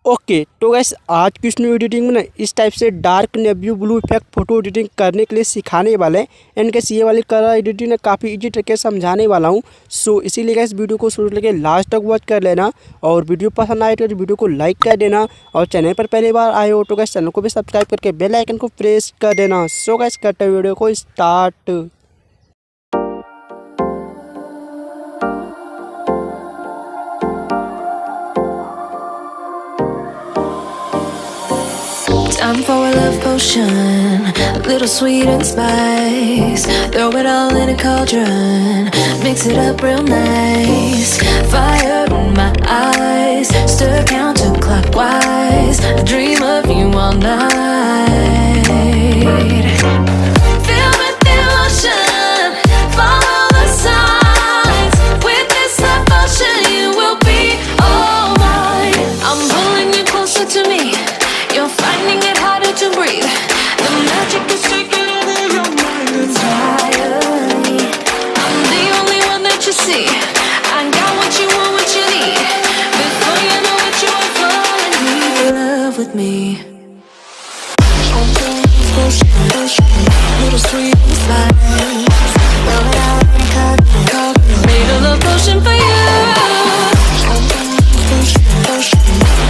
Okay तो gas आज की इस न्यू एडिटिंग में ना इस टाइप से dark navy blue effect photo editing करने के लिए सिखाने वाले हैं। इनके ये वाली कलर एडिटिंग ना काफ़ी इजी तरीके से समझाने वाला हूँ। सो इसीलिए गैस वीडियो को शुरू लेके लास्ट तक वॉच कर लेना और वीडियो पसंद आए तो वीडियो को लाइक कर देना और चैनल पर पहली बार आए हो तो गैस चैनल को भी सब्सक्राइब करके बेल आइकन को प्रेस कर देना। सो गैस करते हैं वीडियो को start. Time for a love potion, a little sweet and spice. Throw it all in a cauldron, mix it up real nice. Fire in my eyes, stir counterclockwise. I dream of you all night. Filled with emotion, follow the signs. With this love potion, you will be all mine. I'm pulling you closer to me. You're finding it harder to breathe. The magic is taking over your mind entirely. I'm the only one that you see. I got what you want, what you need. Before you know it, you are falling in love with me. Little sweet slide. Made a love potion for you.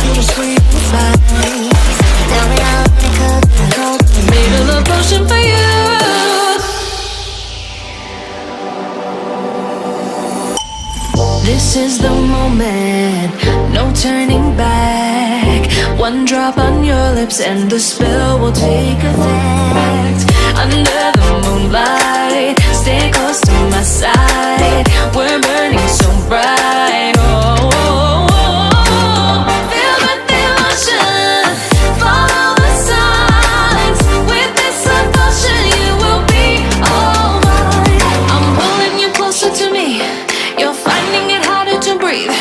Little sweet slide. Made a love potion for you. This is the moment, no turning back. One drop on your lips and the spell will take effect. Under the moonlight, stay close to my side. We're burning so bright. Oh, oh, oh, oh. Feel the emotion, follow the signs. With this love potion, you will be all mine. I'm pulling you closer to me. You're finding it harder to breathe.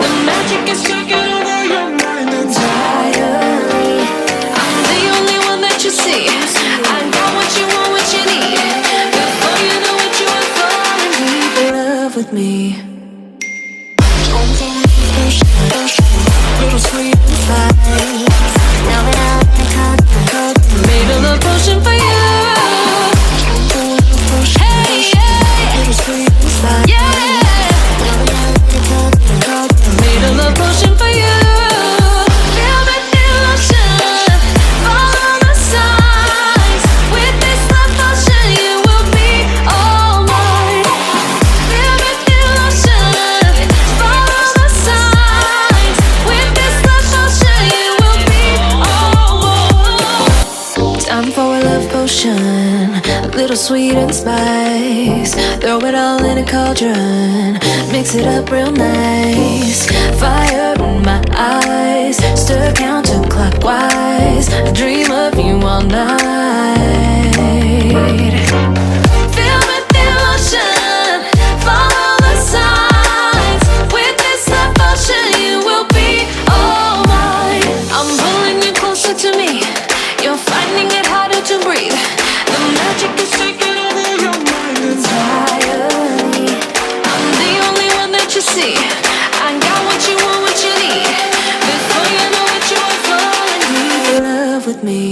The magic is taking over your mind entirely. I'm the only one that you see. I got what you want, what you need. Before you know it, you are falling deep in love with me. Little sweet inside. Made a love potion for you. Hey, yeah. Little sweet inside. Yeah. Made a love potion for you. Feel the emotion, follow the signs. With this love potion, you will be all mine. Feel the emotion, follow the signs. With this love potion, you will be all mine. Time for a love potion, a little sweet and spice. Throw it all in a cauldron, mix it up real nice. Fire in my eyes, stir counterclockwise. I dream of you all night. Feel with emotion, follow the signs. With this love potion, you will be all mine. I'm pulling you closer to me. You're finding it harder to breathe. The magic is taking over your mind entirely. I'm the only one that you see. I got what you want, what you need. Before you know it, you are falling in love with me.